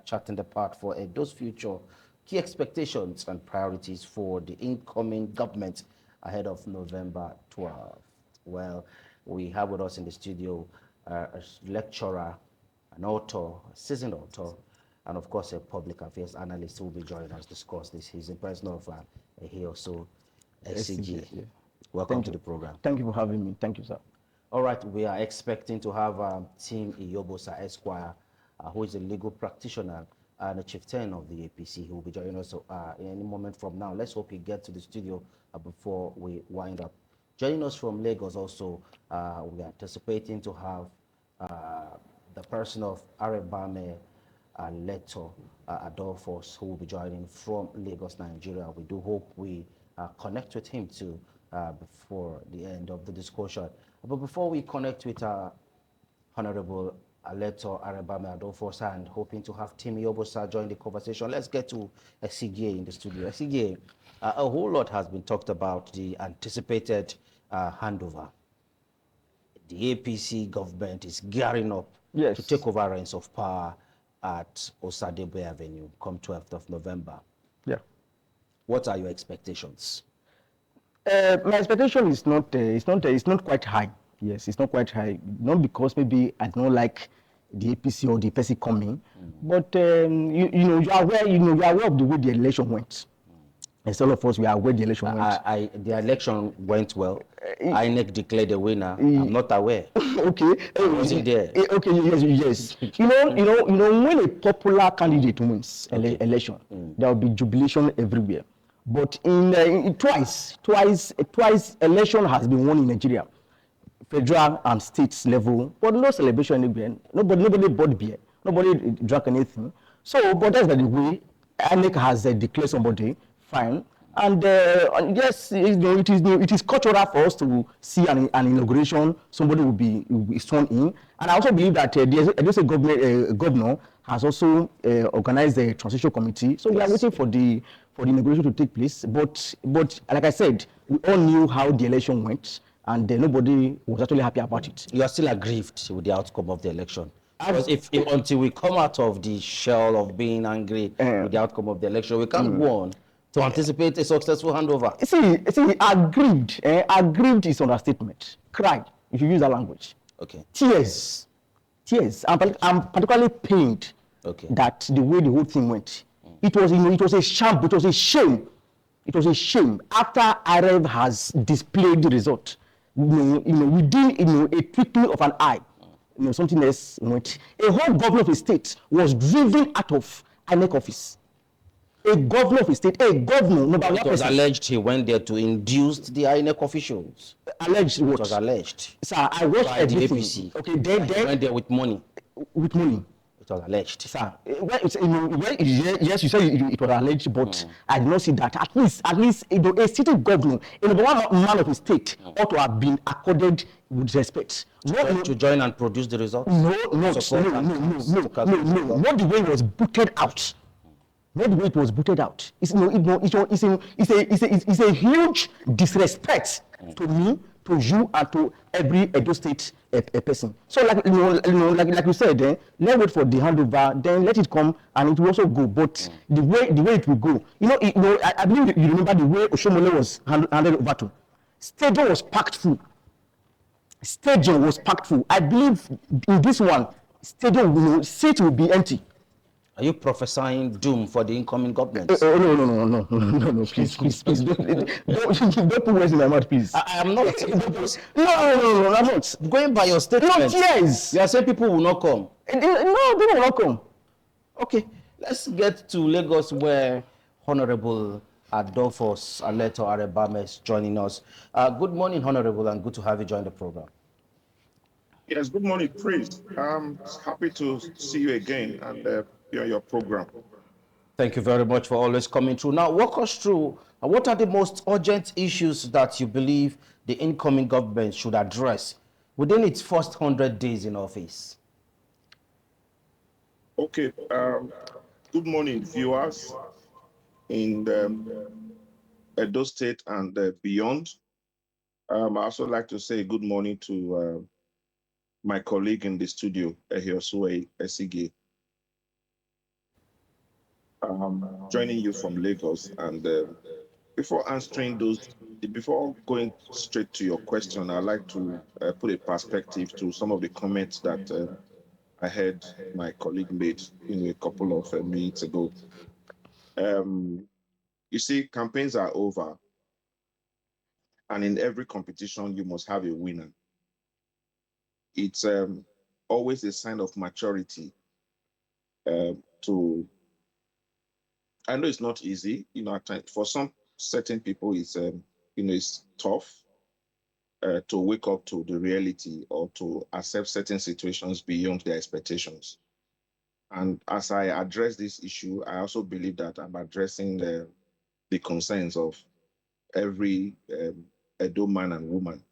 charting the path for those future key expectations and priorities for the incoming government ahead of November 12th. Well, we have with us in the studio a lecturer, an author, a seasoned author, and of course a public affairs analyst who will be joining us to discuss this. He's in person of he also SCG. Yeah. Welcome to the program. Thank you for having me. Thank you, sir. All right, we are expecting to have Tim Yoba, Esquire, who is a legal practitioner and a chieftain of the APC, who will be joining us in any moment from now. Let's hope he gets to the studio before we wind up. Joining us from Lagos also, we are anticipating to have the person of Arebame Leto Adolphus, who will be joining from Lagos, Nigeria. We do hope we connect with him too before the end of the discussion. But before we connect with Honorable Aleto Arebame Adolphus and hoping to have Tim Yoba join the conversation, let's get to SCGA in the studio. SCGA, a whole lot has been talked about the anticipated handover. The APC government is gearing up to take over reins of power at Osadebe Avenue come 12th of November. Yeah. What are your expectations? My expectation is not quite high. Yes, it's not quite high. Not because maybe I don't like the APC or the person coming, but you are aware of the way the election went. As all of us, we are aware the election went. The election went well. INEC declared the winner. I'm not aware. Okay. I wasn't there. Okay. Yes. When a popular candidate wins election, there will be jubilation everywhere. But in twice election has been won in Nigeria, federal and state level, but no celebration anywhere. Nobody bought beer. Nobody drank anything. So, but that's the way INEC has declared somebody fine. And yes, it is cultural for us to see an inauguration. Somebody will be sworn in. And I also believe that there's a governor has also organized a transition committee. So we are waiting for the inauguration to take place. But like I said, we all knew how the election went, and nobody was actually happy about it. You are still aggrieved with the outcome of the election. Because if until we come out of the shell of being angry with the outcome of the election, we can't go on to anticipate a successful handover. See, aggrieved. Aggrieved is understatement. Cried, if you use that language. Okay. Tears. I'm particularly pained that the way the whole thing went. It was a sham. It was a shame. It was a shame after Arab has displayed the result. Within a twinkling of an eye, something else went. A whole governor of a state was driven out of INEC office. A governor of a state, a governor, number one It was person. alleged he went there to induce the INEC officials. Alleged what? It was alleged. Sir, I watched By everything. the APC. Okay, then He went there with money. with money. It was alleged. Sir, yes, you said it was alleged, but I did not see that. At least, a sitting governor, a number one man of the state, ought to have been accorded with respect. To join and produce the results? No. Not the way it was booted out. Not the way it was booted out. It's a huge disrespect to me, to you, and to every Edo State person. So, like you said, let's wait for the handover. Then let it come, and it will also go. But the way it will go, I believe you remember the way Oshomole was handed over to. Stadium was packed full. I believe in this one, stadium seat will be empty. Are you prophesying doom for the incoming government? No, please, don't put words in my mouth, please. I am not. No, I'm not. Going by your statement. No, yes. You are saying people will not come. No, they will not come. Okay, let's get to Lagos, where Honorable Adolphus Aleto Arebame is joining us. Good morning, Honorable, and good to have you join the program. Yes, good morning, Prince. I'm happy to see you again and your program. Thank you very much for always coming through. Now, walk us through what are the most urgent issues that you believe the incoming government should address within its first 100 days in office? Okay. Good morning, viewers in Edo State and beyond. I also like to say good morning to my colleague in the studio, Ehiosue Esige. joining you from Lagos. And before answering before going straight to your question, I'd like to put a perspective to some of the comments that I heard my colleague made a couple of minutes ago. Um, you see, campaigns are over, and in every competition, you must have a winner. It's always a sign of maturity to. I know it's not easy, at times for some certain people, it's tough to wake up to the reality or to accept certain situations beyond their expectations. And as I address this issue, I also believe that I'm addressing the concerns of every Edo man and woman.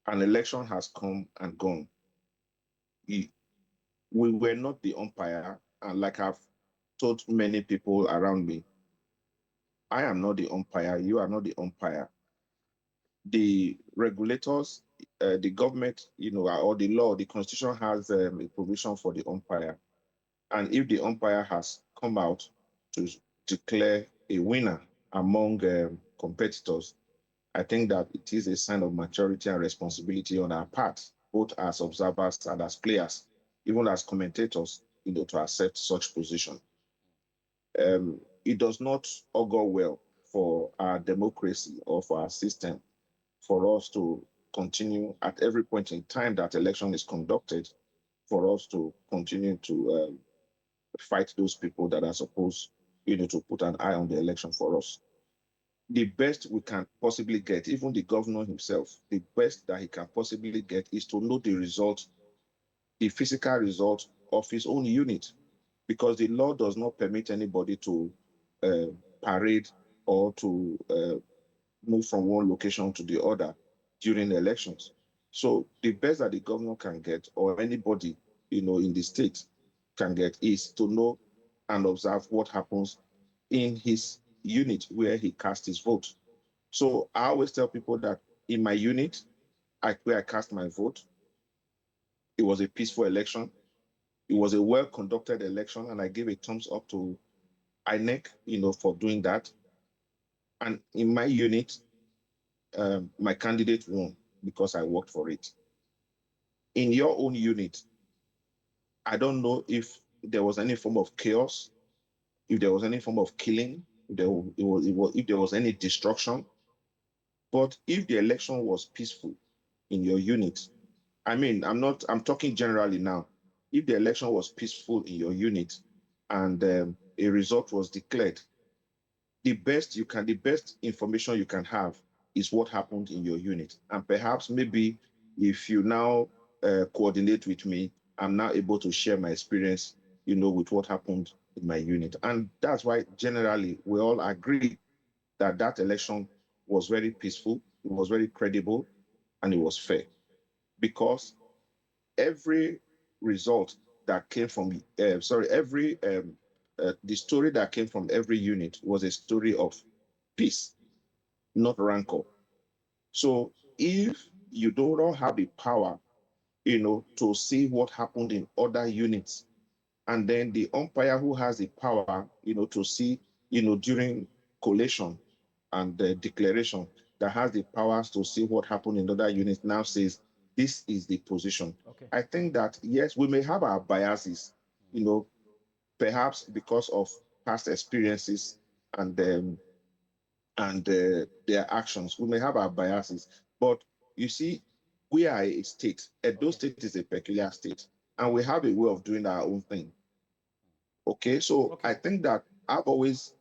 An election has come and gone. We were not the umpire, and like I've told many people around me, I am not the umpire, you are not the umpire. The regulators, the government, or the law, the constitution has a provision for the umpire. And if the umpire has come out to declare a winner among competitors, I think that it is a sign of maturity and responsibility on our part, both as observers and as players, even as commentators, to accept such position. It does not augur well for our democracy or for our system for us to continue at every point in time that election is conducted, for us to continue to fight those people that are supposed, to put an eye on the election for us. The best we can possibly get, even the governor himself, the best that he can possibly get is to know the result, the physical result of his own unit, because the law does not permit anybody to uh, parade or to move from one location to the other during the elections. So the best that the governor can get, or anybody, in the state can get, is to know and observe what happens in his unit where he cast his vote. So I always tell people that in my unit, where I cast my vote, it was a peaceful election. It was a well-conducted election, and I gave a thumbs up to INEC, for doing that. And in my unit, my candidate won because I worked for it. In your own unit, I don't know if there was any form of chaos, if there was any form of killing, if there was any destruction. But if the election was peaceful in your unit, I'm talking generally now. If the election was peaceful in your unit and a result was declared, the best information you can have is what happened in your unit. And perhaps maybe if you now coordinate with me, I'm now able to share my experience, with what happened in my unit. And that's why generally we all agree that that election was very peaceful, it was very credible, and it was fair. Because every result that came from, the story that came from every unit was a story of peace, not rancor. So if you do not have the power, to see what happened in other units, and then the umpire who has the power, to see, during collation and the declaration, that has the powers to see what happened in other units, now says this is the position. Okay. I think that yes, we may have our biases, perhaps because of past experiences and their actions. We may have our biases, but you see, we are a state. Edo State is a peculiar state, and we have a way of doing our own thing. Okay, so I think that I've always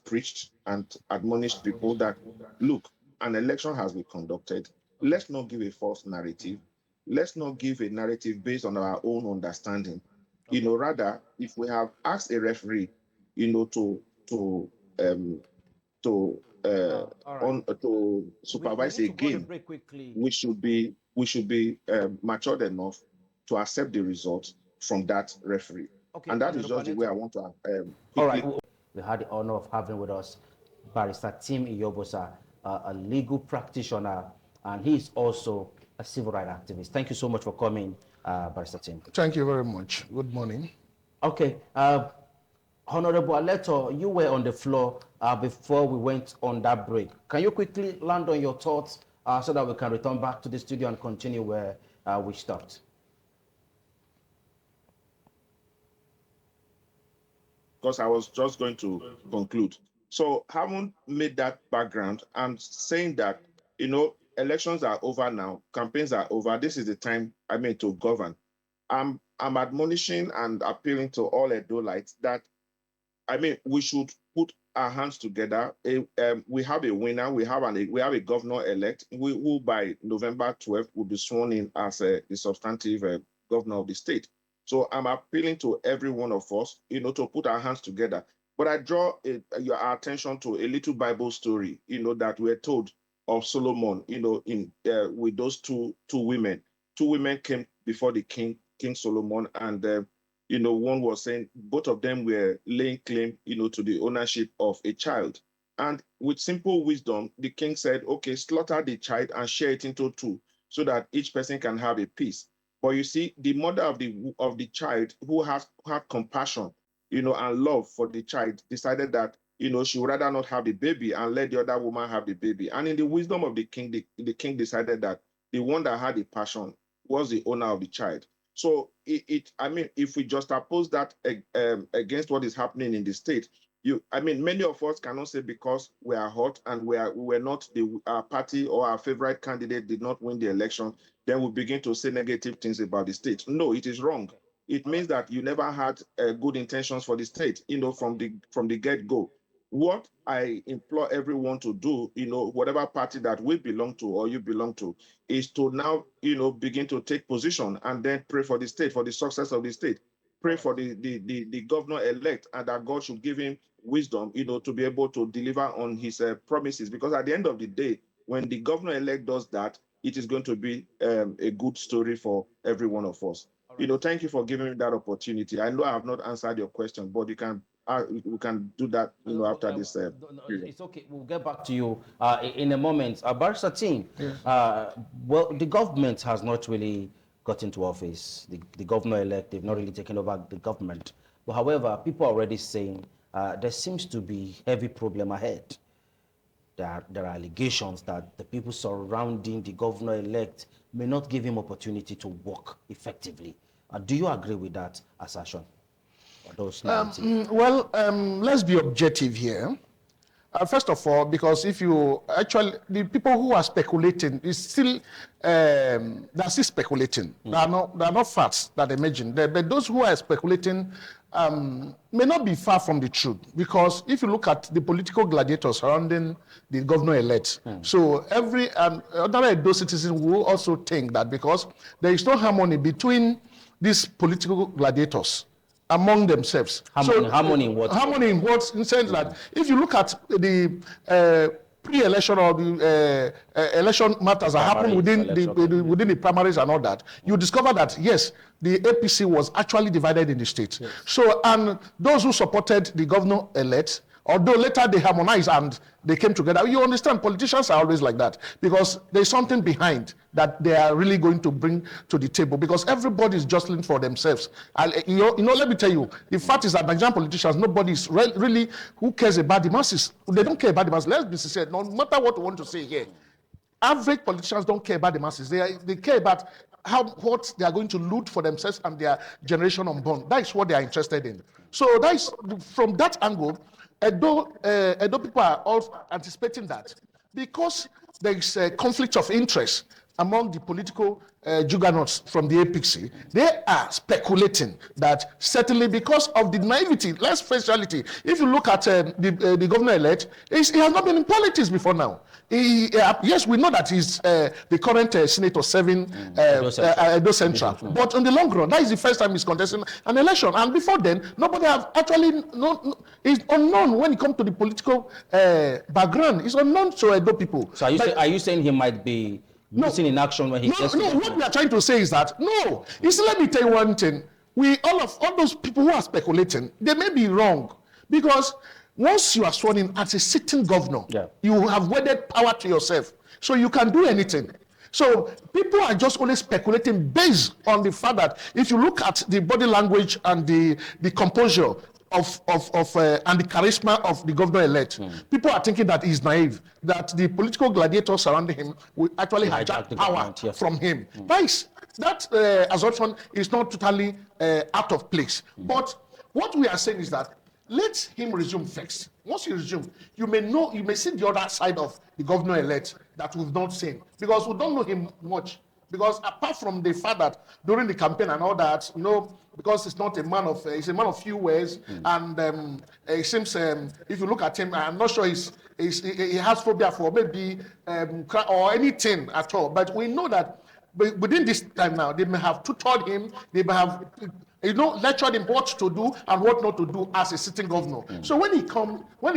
preached and admonished people that look, an election has been conducted. Let's not give a false narrative. Let's not give a narrative based on our own understanding. Rather, if we have asked a referee, to um, to All right. to We supervise need a to cut the game, break quickly. we should be matured enough to accept the result from that referee. Okay, And that is Honorable just the way I Aneta. want to All right, quickly. we had the honor of having with us Barrister Tim Yoba, a legal practitioner, and he is also a civil rights activist. Thank you so much for coming, Barrister Tim. Thank you very much. Good morning. Okay, Honorable Aleto, you were on the floor before we went on that break. Can you quickly land on your thoughts so that we can return back to the studio and continue where we stopped? Because I was just going to conclude. So having made that background, I'm saying that, elections are over now, campaigns are over. This is the time, to govern. I'm admonishing and appealing to all Edolites that, we should put our hands together. We have a winner. We have a governor-elect who by November 12th will be sworn in as the substantive governor of the state. So I'm appealing to every one of us, to put our hands together. But I draw your attention to a little Bible story, that we're told of Solomon, with those two women. Two women came before the King Solomon, and one was saying both of them were laying claim, to the ownership of a child. And with simple wisdom, the king said, okay, slaughter the child and share it into two so that each person can have a piece. But you see, the mother of the child, who had compassion, and love for the child, decided that, she would rather not have the baby and let the other woman have the baby. And in the wisdom of the king, the king decided that the one that had the passion was the owner of the child. So if we just oppose that against what is happening in the state, many of us cannot say because we are hot and we were not our party or our favorite candidate did not win the election, then we begin to say negative things about the state. No, it is wrong. It means that you never had good intentions for the state, from the get-go. What I implore everyone to do, whatever party that we belong to or you belong to, is to now, begin to take position and then pray for the state, for the success of the state. Pray for the governor-elect, and that God should give him wisdom, to be able to deliver on his promises. Because at the end of the day, when the governor-elect does that, it is going to be a good story for every one of us. Right. Thank you for giving me that opportunity. I know I have not answered your question, but we can do that, after this. No, it's okay. We'll get back to you in a moment. Barrister Tim, well, the government has not really got into office. The governor-elect, they've not really taken over the government. But however, people are already saying there seems to be heavy problem ahead. There are allegations that the people surrounding the governor-elect may not give him opportunity to work effectively. Do you agree with that assertion? Let's be objective here. First of all, because if you actually, the people who are speculating is still, they're still speculating. There are not facts that emerging. But those who are speculating may not be far from the truth. Because if you look at the political gladiators surrounding the governor-elect, so every other Edo citizen will also think that because there is no harmony between these political gladiators among themselves. Harmony in what? Harmony in what? In the sense that if you look at the pre-election or the election matters that happen within the primaries and all that, you discover that, yes, the APC was actually divided in the state. Yes. So, and those who supported the governor-elect, although later they harmonized and they came together. You understand, politicians are always like that because there's something behind that they are really going to bring to the table because everybody is jostling for themselves. And, let me tell you, the fact is that Nigerian politicians, nobody is really who cares about the masses. They don't care about the masses. Let's be sincere. No matter what we want to say here, average politicians don't care about the masses. They care about what they are going to loot for themselves and their generation unborn. That is what they are interested in. So that is from that angle. Edo people are all anticipating that because there is a conflict of interest among the political juggernauts from the APC, they are speculating that certainly because of the naivety, less face reality. If you look at the governor-elect, he has not been in politics before now. Yes, we know that he's the current senator serving Edo Central. But in the long run, that is the first time he's contesting an election. And before then, nobody have actually is unknown when it comes to the political background. It's unknown to Edo people. So are you saying he might be missing in action when he gets to what we are trying to say is that let me tell you one thing. All those people who are speculating, they may be wrong because once you are sworn in as a sitting governor, you have wedded power to yourself, so you can do anything. So people are just only speculating based on the fact that if you look at the body language and the composure and the charisma of the governor-elect, people are thinking that he's naive, that the political gladiators surrounding him will actually hijack power from him. That assumption is not totally out of place. But what we are saying is that let him resume first. Once he resumes, you may see the other side of the governor-elect that we've not seen, because we don't know him much. Because apart from the fact that during the campaign and all that, because he's not a man of, he's a man of few words, and it seems if you look at him, I'm not sure he has phobia for maybe or anything at all. But we know that within this time now, they may have tutored him, they may have lectured him what to do and what not to do as a sitting governor. So when he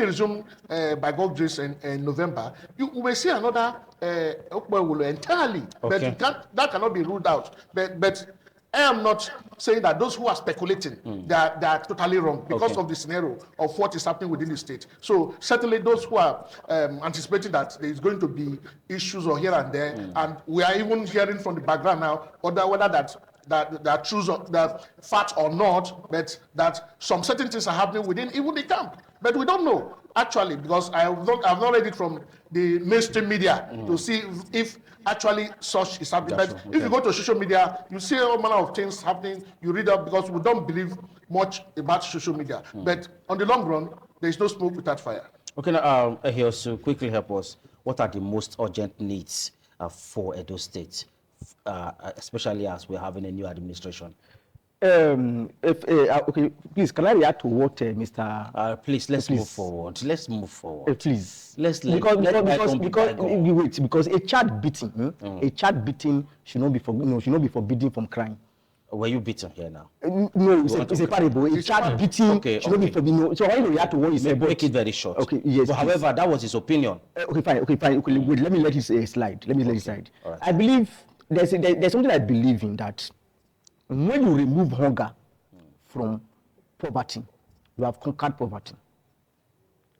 resumes by God's grace in November, you may see another entirely. Okay. But that cannot be ruled out. But I am not saying that those who are speculating, they are totally wrong because of the scenario of what is happening within the state. So certainly those who are anticipating that there is going to be issues or here and there, and we are even hearing from the background now whether that true that fact or not, but that some certain things are happening within even the camp. But we don't know actually, because I've not read it from the mainstream media to see if actually such is happening. But if you go to social media, you see all manner of things happening. You read up, because we don't believe much about social media. But on the long run, there is no smoke without fire. Okay, now Ehiosu, quickly help us. What are the most urgent needs for Edo State, especially as we're having a new administration? Okay, please, can I react to what Mr. Please, let's move forward. Let's move forward. Please, because a child beating should not be forbidden from crime. Were you beaten here now? No, it's a parable. A child beating should not be forbidden. So I want to react to what he said. Make it very short. Okay, yes. But however, that was his opinion. Okay, fine. Wait, let me let it slide. Let it slide. Right. I believe there's something I believe in, that when you remove hunger from poverty, you have conquered poverty.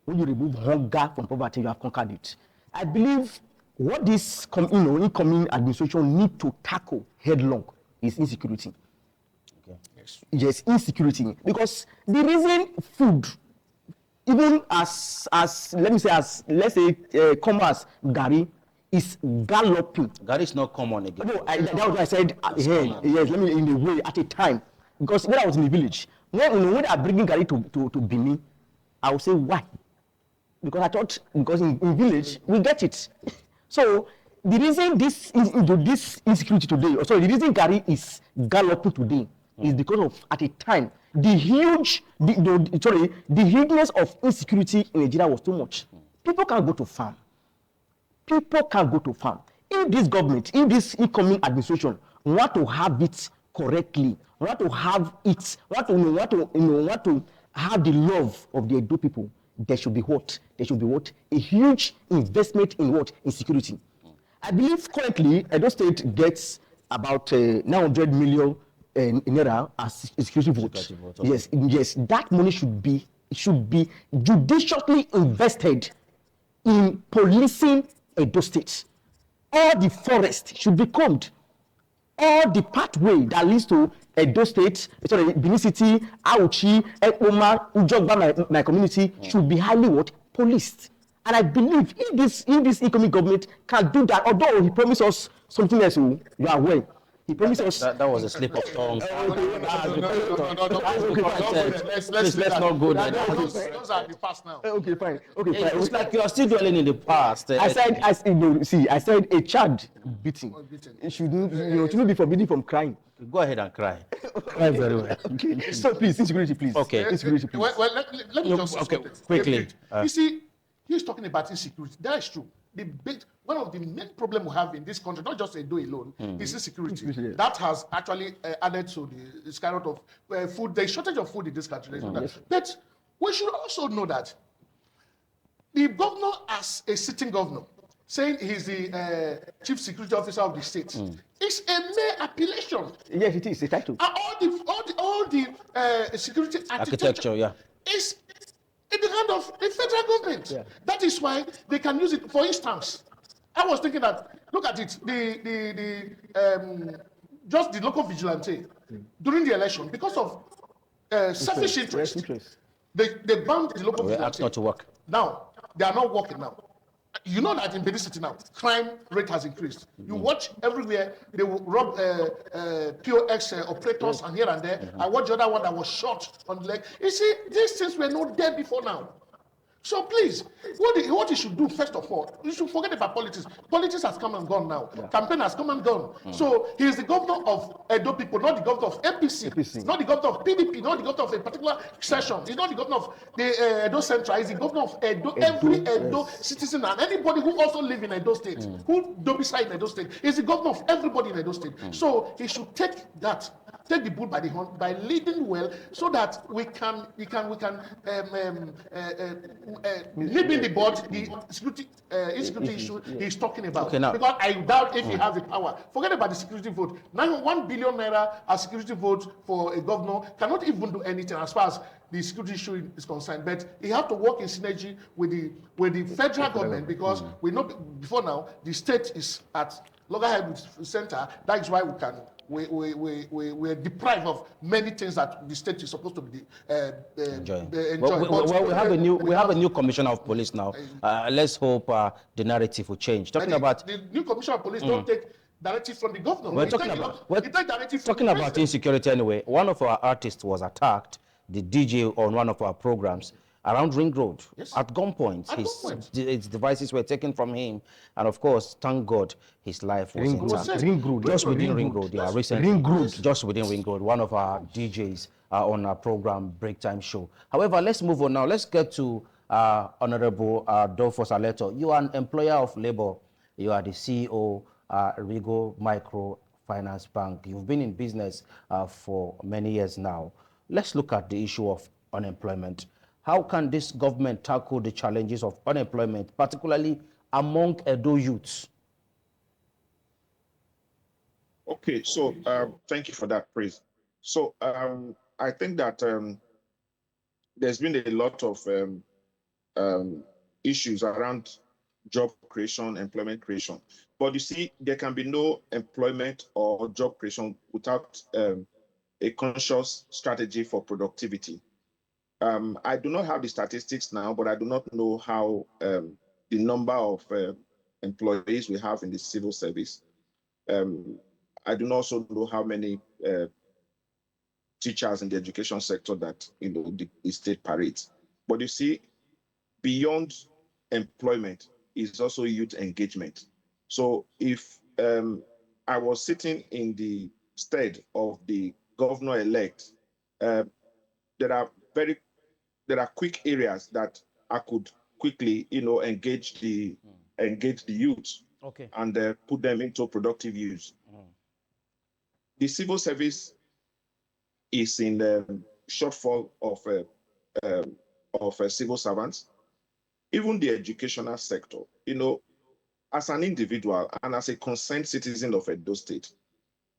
When you remove hunger from poverty, you have conquered it. I believe what this incoming administration need to tackle headlong is insecurity. Okay. Yes, insecurity. Because the reason food, even as let's say commerce, Gary, is galloping. Gary is not common again. No, that was what I said. Yes, let me in a way at a time. Because when I was in the village, when I bringing Gary to Bini, I would say why? Because I thought, because in village we get it. So the reason this insecurity today, the reason Gary is galloping today is because of, at a time, the hugeness of insecurity in Nigeria was too much. People can't go to farm. If this government, if this incoming administration want to have it correctly, want to have the love of the Edo people, there should be what? A huge investment in what? In security. I believe currently Edo State gets about 900 million naira as security vote. Yes, that money should be judiciously invested in policing Edo State. All the forest should be combed. All the pathway that leads to Edo State, Benin City, Auchi, Ekpoma, Ujogba, my community, should be highly policed. And I believe if this incoming government can do that, although he promised us something else, you are aware. He promised us. That was a slip of tongue. Let's not go there. Those are the past now. Okay, fine. It's like you are still dwelling in the past. I said a child beating. It shouldn't be forbidden from crying. Go ahead and cry. Cry very well. Okay. So please, insecurity, please. Okay. Insecurity, please. Well, let me just quickly. You see, he's talking about insecurity. That is true. One of the main problems we have in this country, not just Edo alone, is insecurity. Yes. That has actually added to the skyrocket of food. There's shortage of food in this country. Yes. But we should also know that the governor, as a sitting governor, saying he's the chief security officer of the state, is a mere appellation. Yes, it is a title. All the security architecture is in the hand of the federal government. Yeah. That is why they can use it. For instance, I was thinking that, look at it, just the local vigilante during the election, because of selfish interest, They banned the local We asked vigilante. not to work. Now, they are not working now. You know that in Benin City now, crime rate has increased. You watch everywhere, they will rob POX operators and here and there. I watched the other one that was shot on the leg. You see, these things were not there before now. So please, what you should do first of all, you should forget about politics. Politics has come and gone now. Yeah. Campaign has come and gone. So he is the governor of Edo people, not the governor of APC. Not the governor of PDP, not the governor of a particular session. He's not the governor of the Edo Central. He's the governor of Edo, every Edo citizen and anybody who also live in Edo State, who domicile in Edo State. He's the governor of everybody in Edo State. So he should take the bull by the horn by leading well, so that we can nip in the bud the insecurity issue he's talking about. Okay, because I doubt if he has the power. Forget about the security vote. Now 1 billion naira as security vote for a governor cannot even do anything as far as the security issue is concerned. But he has to work in synergy with the federal government, because we know before now the state is at loggerhead center. That is why we're deprived of many things that the state is supposed to be enjoying. We have a new commissioner of police now. Let's hope the narrative will change. Talking about the new commissioner of police, don't take directive from the governor. We're talking about insecurity anyway. One of our artists was attacked, the DJ on one of our programs, around Ring Road, yes, at gunpoint. His devices were taken from him, and of course, thank God, his life was intact. Ring Road, just within Ring Road, yeah, recently. Ring Road, just within Ring Road, one of our DJs on our program Break Time Show. However, let's move on now. Let's get to Honorable Dolphus Aleto. You are an employer of labor. You are the CEO, Rigo Microfinance Bank. You've been in business for many years now. Let's look at the issue of unemployment. How can this government tackle the challenges of unemployment, particularly among Edo youths? Okay, so thank you for that praise. So I think that there's been a lot of issues around job creation, employment creation. But you see, there can be no employment or job creation without a conscious strategy for productivity. I do not have the statistics now, but I do not know how the number of employees we have in the civil service. I do not also know how many teachers in the education sector that the state parades. But you see, beyond employment is also youth engagement. So if I was sitting in the stead of the governor-elect, there are quick areas that I could quickly, engage the youth, okay, and put them into productive use. The civil service is in the shortfall of civil servants. Even the educational sector, as an individual and as a concerned citizen of Edo State,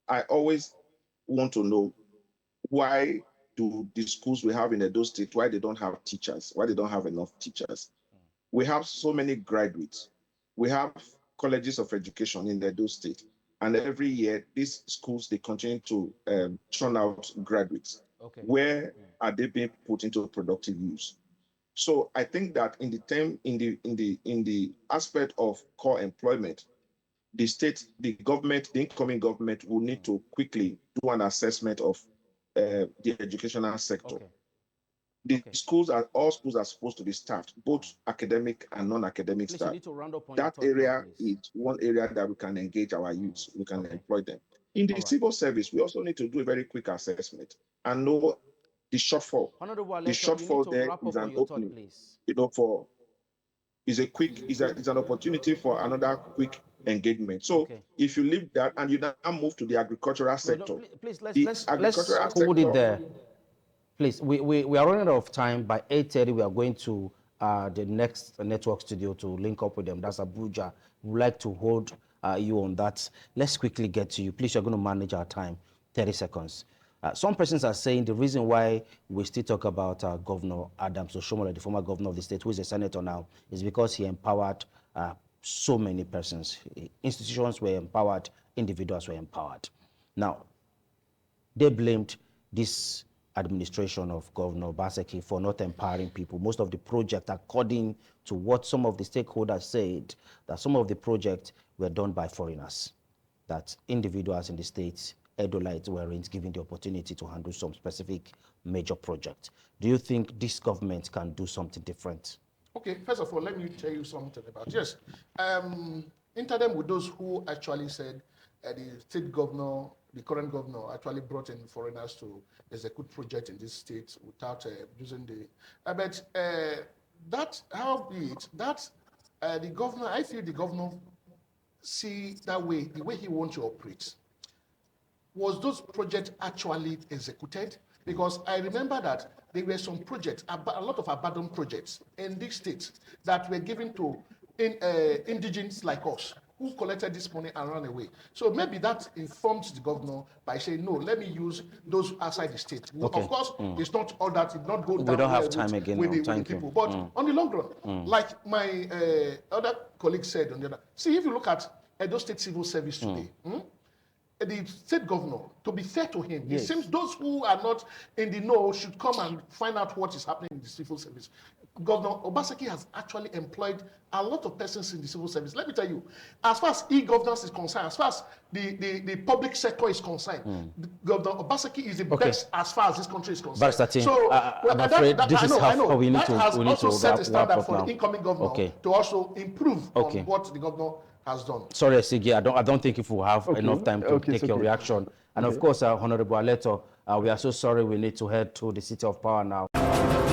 I always want to know why do the schools we have in Edo State, why they don't have teachers, why they don't have enough teachers. We have so many graduates. We have colleges of education in Edo State. And every year, these schools, they continue to churn out graduates. Okay. Where are they being put into productive use? So I think that in the aspect of core employment, the state, the government, the incoming government will need to quickly do an assessment of the educational sector. Okay. All schools are supposed to be staffed, both academic and non-academic staff. That area is one area that we can engage our youth, we can employ them. In the civil service, we also need to do a very quick assessment and know the shortfall. The shortfall there is an opening, is an opportunity for another quick engagement. So if you leave that and you now move to the agricultural sector, let's hold it there. Please, we are running out of time. By 8:30, we are going to the next network studio to link up with them. That's Abuja. We'd like to hold you on that. Let's quickly get to you. Please, you're going to manage our time. 30 seconds. Some persons are saying the reason why we still talk about Governor Adams Oshiomhole, the former governor of the state, who is a senator now, is because he empowered so many persons. Institutions were empowered, individuals were empowered. Now, they blamed this administration of Governor Obaseki for not empowering people. Most of the projects, according to what some of the stakeholders said, that some of the projects were done by foreigners, that individuals in the states, Edolites, weren't given the opportunity to handle some specific major projects. Do you think this government can do something different? Okay, first of all, let me tell you something about, yes, in tandem with those who actually said the state governor, the current governor actually brought in foreigners to execute projects in this state without using the, but that, how be it, that the governor, I feel the governor see that way, the way he wants to operate. Was those projects actually executed? Because I remember that there were some projects, a lot of abandoned projects in these states that were given to indigenes like us, who collected this money and ran away. So maybe that informs the governor by saying, no, let me use those outside the state. Okay. Of course, it's not all that, it not go down. We don't have with, time again. with, No, the, with the people. But on the long run, like my other colleague said on the other, see, if you look at Edo State Civil Service today, the state governor, to be fair to him, Yes. it seems those who are not in the know should come and find out what is happening in the civil service. Governor Obaseki has actually employed a lot of persons in the civil service. Let me tell you, as far as e-governance is concerned, as far as the public sector is concerned, Governor Obaseki is the best as far as this country is concerned. Barrister Tim, So I'm afraid this is how we need that has to also set a wrap standard up for now. the incoming governor Okay. to also improve Okay. on what the governor has done. Sorry, Sigi, I don't think if we have enough time to take your reaction. And of course, Honorable Aleto, we are so sorry we need to head to the City of Power now.